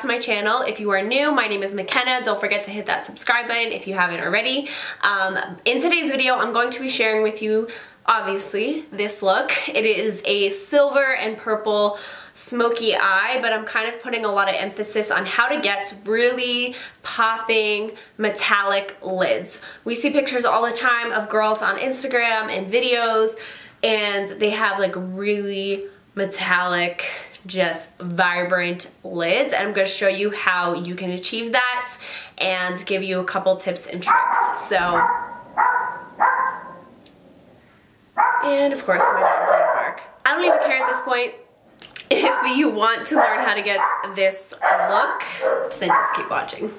to my channel. If you are new, my name is McKenna. Don't forget to hit that subscribe button if you haven't already. In today's video, I'm going to be sharing with you, obviously, this look. It is a silver and purple smoky eye, but I'm kind of putting a lot of emphasis on how to get really popping metallic lids. We see pictures all the time of girls on Instagram and videos, and they have like really metallic, just vibrant lids, and I'm going to show you how you can achieve that and give you a couple tips and tricks. So, and of course my dog's at work. I don't even care at this point. If you want to learn how to get this look, then just keep watching.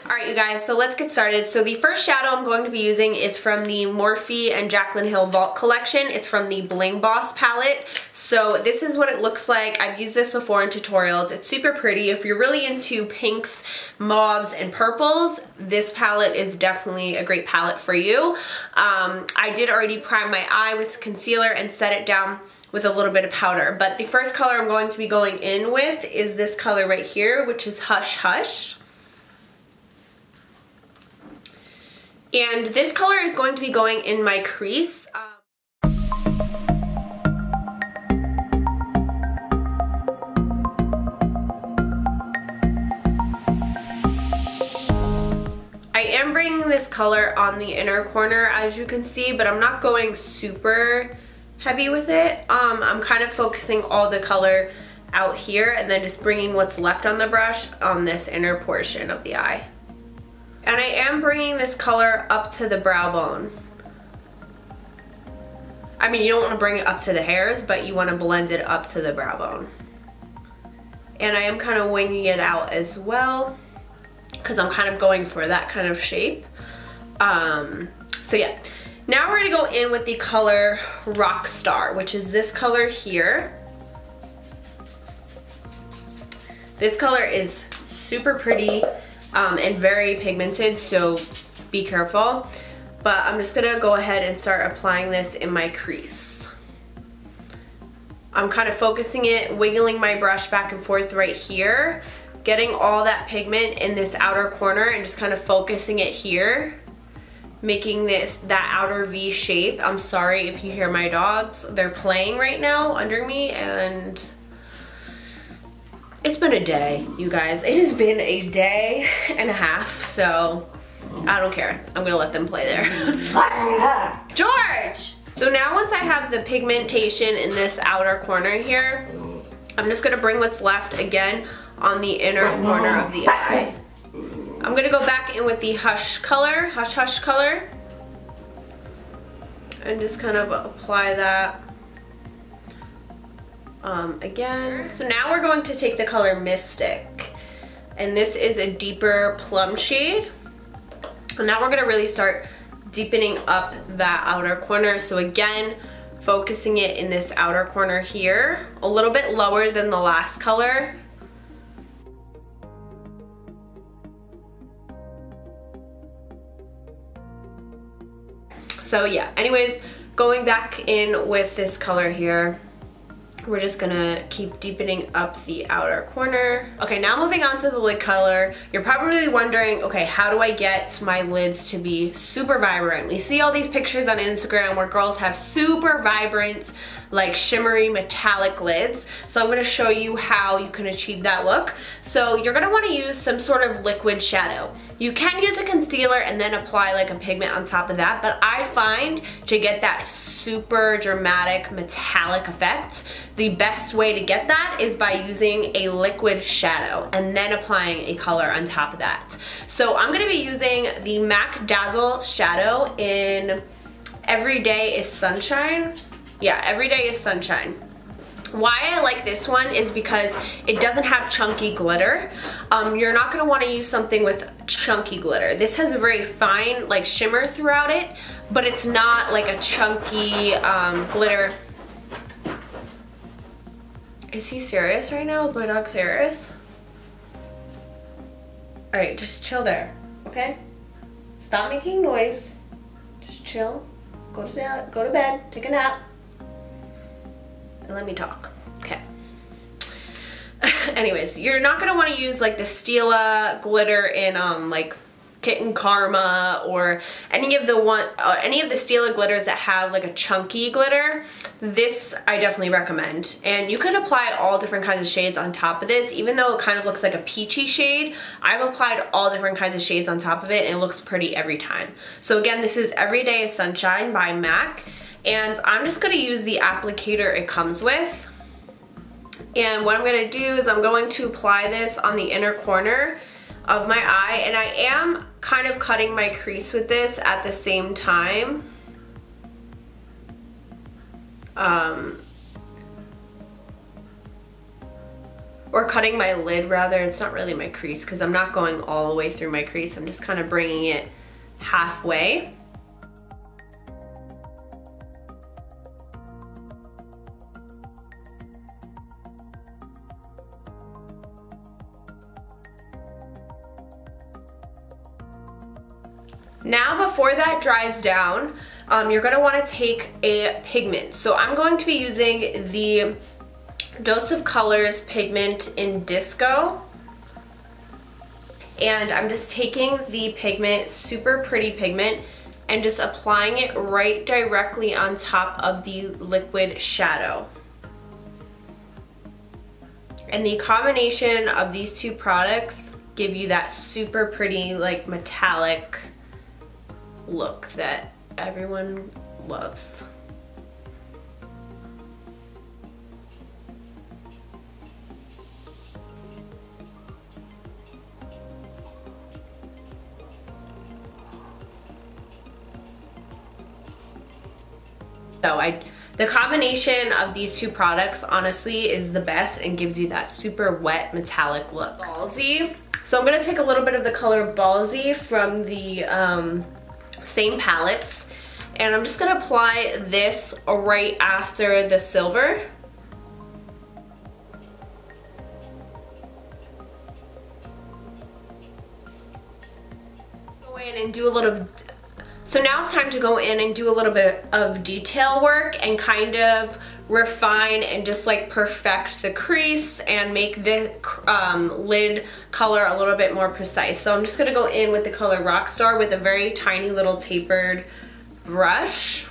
Alright you guys, so let's get started. So the first shadow I'm going to be using is from the Morphe and Jaclyn Hill Vault collection. It's from the Bling Boss palette. So this is what it looks like. I've used this before in tutorials. It's super pretty. If you're really into pinks, mauves, and purples, this palette is definitely a great palette for you. I did already prime my eye with concealer and set it down with a little bit of powder. But the first color I'm going to be going in with is this color right here, which is Hush Hush. And this color is going to be going in my crease. I am bringing this color on the inner corner, as you can see, but I'm not going super heavy with it. I'm kind of focusing all the color out here and then just bringing what's left on the brush on this inner portion of the eye. And I am bringing this color up to the brow bone. I mean, you don't want to bring it up to the hairs, but you want to blend it up to the brow bone. And I am kind of winging it out as well, because I'm kind of going for that kind of shape. So yeah. Now we're gonna go in with the color Rockstar, which is this color here. This color is super pretty and very pigmented, so be careful. But I'm just gonna go ahead and start applying this in my crease. I'm kind of focusing it, wiggling my brush back and forth right here, getting all that pigment in this outer corner and just kind of focusing it here, making that outer V shape. I'm sorry if you hear my dogs. They're playing right now under me, and it's been a day, you guys. It has been a day and a half, so I don't care. I'm gonna let them play there. George! So now once I have the pigmentation in this outer corner here, I'm just gonna bring what's left again on the inner corner of the eye. I'm gonna go back in with the Hush Hush color, and just kind of apply that again. So now we're going to take the color Mystic, and this is a deeper plum shade. And now we're gonna really start deepening up that outer corner. So again, focusing it in this outer corner here, a little bit lower than the last color. So yeah, anyways, going back in with this color here, we're just gonna keep deepening up the outer corner. Okay, now moving on to the lid color. You're probably wondering, okay, how do I get my lids to be super vibrant? We see all these pictures on Instagram where girls have super vibrant, like shimmery metallic lids. So I'm gonna show you how you can achieve that look. So you're gonna wanna use some sort of liquid shadow. You can use a concealer and then apply like a pigment on top of that, but I find to get that super dramatic metallic effect, the best way to get that is by using a liquid shadow and then applying a color on top of that. So I'm gonna be using the MAC Dazzle shadow in Everyday is Sunshine. Yeah, Everyday is Sunshine. Why I like this one is because it doesn't have chunky glitter. You're not gonna wanna use something with chunky glitter. This has a very fine like shimmer throughout it, but it's not like a chunky glitter. Is he serious right now? Is my dog serious? All right, just chill there, okay? Stop making noise. Just chill. Go to bed, take a nap, and let me talk. Okay. Anyways, you're not gonna want to use like the Stila glitter in like Kitten Karma or any of the Stila glitters that have like a chunky glitter. This I definitely recommend, and you can apply all different kinds of shades on top of this. Even though it kind of looks like a peachy shade, I've applied all different kinds of shades on top of it and it looks pretty every time. So again, this is Everyday is Sunshine by MAC, and I'm just going to use the applicator it comes with. And what I'm going to do is I'm going to apply this on the inner corner of my eye, and I am kind of cutting my crease with this at the same time. Or cutting my lid rather. It's not really my crease because I'm not going all the way through my crease. I'm just kind of bringing it halfway. Now before that dries down, you're going to want to take a pigment. So I'm going to be using the Dose of Colors pigment in Disco. And I'm just taking the pigment, super pretty pigment, and just applying it right directly on top of the liquid shadow. And the combination of these two products give you that super pretty, like, metallic look that everyone loves. So the combination of these two products honestly is the best and gives you that super wet metallic look. Ballsy. So I'm going to take a little bit of the color Ballsy from the same palettes, and I'm just going to apply this right after the silver. Go in and do a little. So now it's time to go in and do a little bit of detail work and kind of refine and just like perfect the crease and make the lid color a little bit more precise. So I'm just going to go in with the color Rockstar with a very tiny little tapered brush.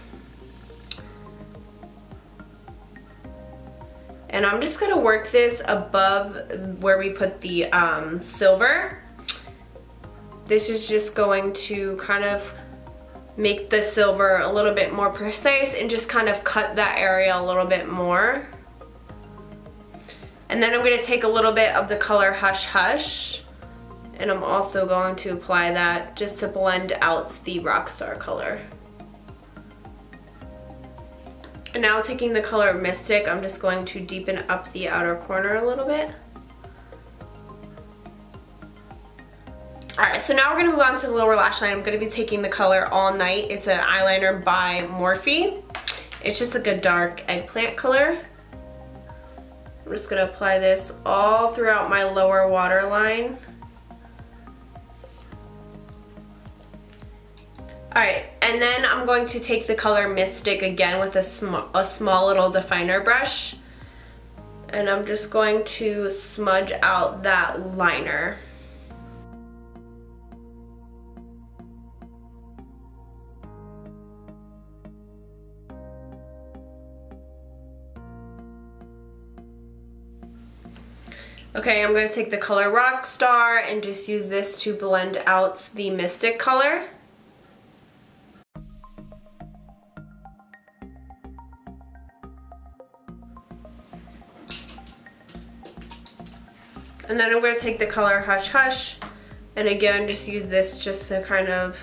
And I'm just going to work this above where we put the silver. This is just going to kind of make the silver a little bit more precise and just kind of cut that area a little bit more. And then I'm going to take a little bit of the color Hush Hush, and I'm also going to apply that just to blend out the Rockstar color. And now taking the color Mystic, I'm just going to deepen up the outer corner a little bit. Alright, so now we're going to move on to the lower lash line. I'm going to be taking the color All Night. It's an eyeliner by Morphe. It's just like a dark eggplant color. I'm just going to apply this all throughout my lower waterline. Alright, and then I'm going to take the color Mystic again with a small little definer brush. And I'm just going to smudge out that liner. Okay, I'm going to take the color Rockstar and just use this to blend out the Mystic color. And then I'm going to take the color Hush Hush and again just use this just to kind of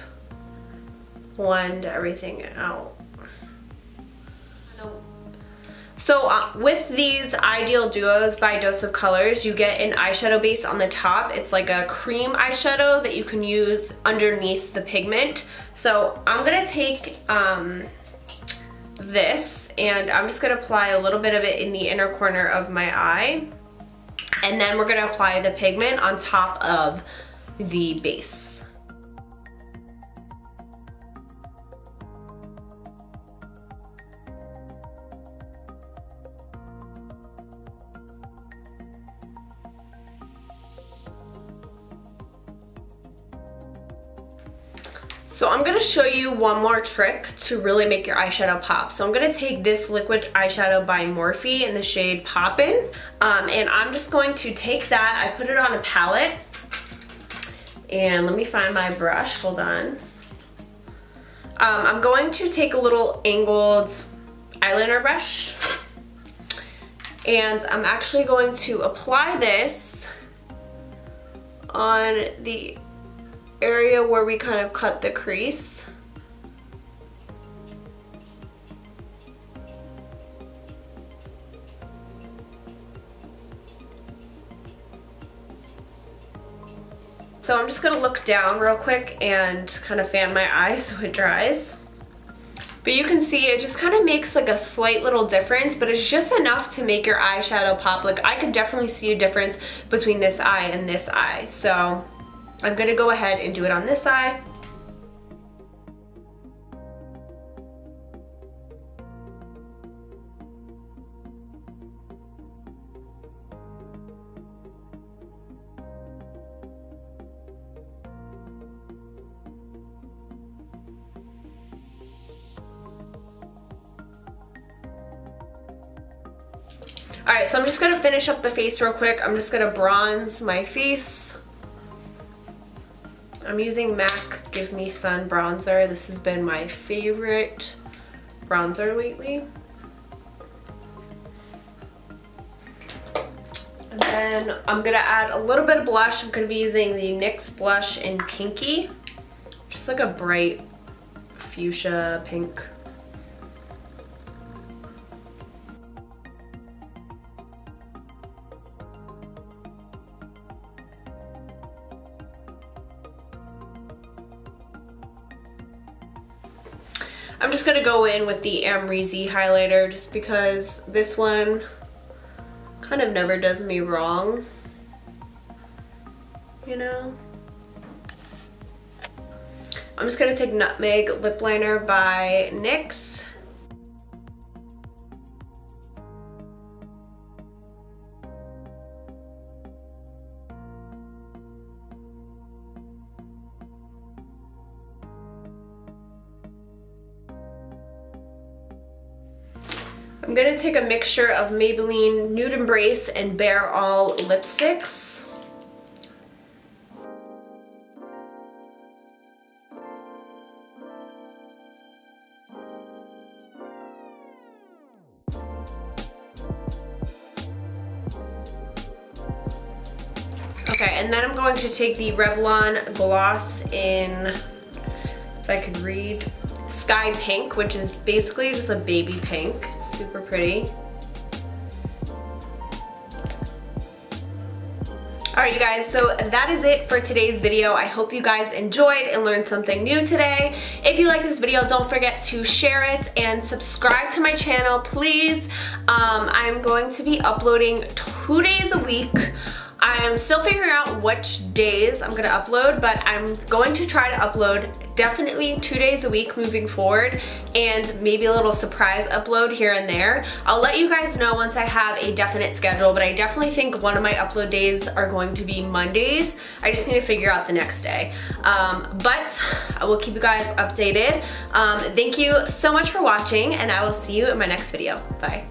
blend everything out. So with these Eyedeal Duos by Dose of Colors, you get an eyeshadow base on the top. It's like a cream eyeshadow that you can use underneath the pigment. So I'm going to take this and I'm just going to apply a little bit of it in the inner corner of my eye. And then we're going to apply the pigment on top of the base. So I'm gonna show you one more trick to really make your eyeshadow pop. So I'm gonna take this liquid eyeshadow by Morphe in the shade Poppin'. And I'm just going to take that, I put it on a palette. And let me find my brush, hold on. I'm going to take a little angled eyeliner brush. And I'm actually going to apply this on the area where we kind of cut the crease. So I'm just gonna look down real quick and kind of fan my eye so it dries. But you can see it just kind of makes like a slight little difference, but it's just enough to make your eyeshadow pop. Like I could definitely see a difference between this eye and this eye. So I'm gonna go ahead and do it on this eye. Alright, so I'm just gonna finish up the face real quick. I'm just gonna bronze my face. I'm using MAC Give Me Sun bronzer. This has been my favorite bronzer lately. And then I'm gonna add a little bit of blush. I'm gonna be using the NYX blush in Kinky. Just like a bright fuchsia pink. I'm just gonna go in with the Amrezy highlighter just because this one kind of never does me wrong, you know? I'm just gonna take Nutmeg Lipliner by NYX. I'm gonna take a mixture of Maybelline Nude Embrace and Bare All lipsticks. Okay, and then I'm going to take the Revlon gloss in, if I could read, Sky Pink, which is basically just a baby pink. Super pretty. Alright you guys, so that is it for today's video. I hope you guys enjoyed and learned something new today. If you like this video, don't forget to share it and subscribe to my channel, please. I'm going to be uploading 2 days a week. I'm still figuring out which days I'm gonna upload, but I'm going to try to upload definitely 2 days a week moving forward, and maybe a little surprise upload here and there. I'll let you guys know once I have a definite schedule, but I definitely think one of my upload days are going to be Mondays. I just need to figure out the next day. But I will keep you guys updated. Thank you so much for watching, and I will see you in my next video. Bye.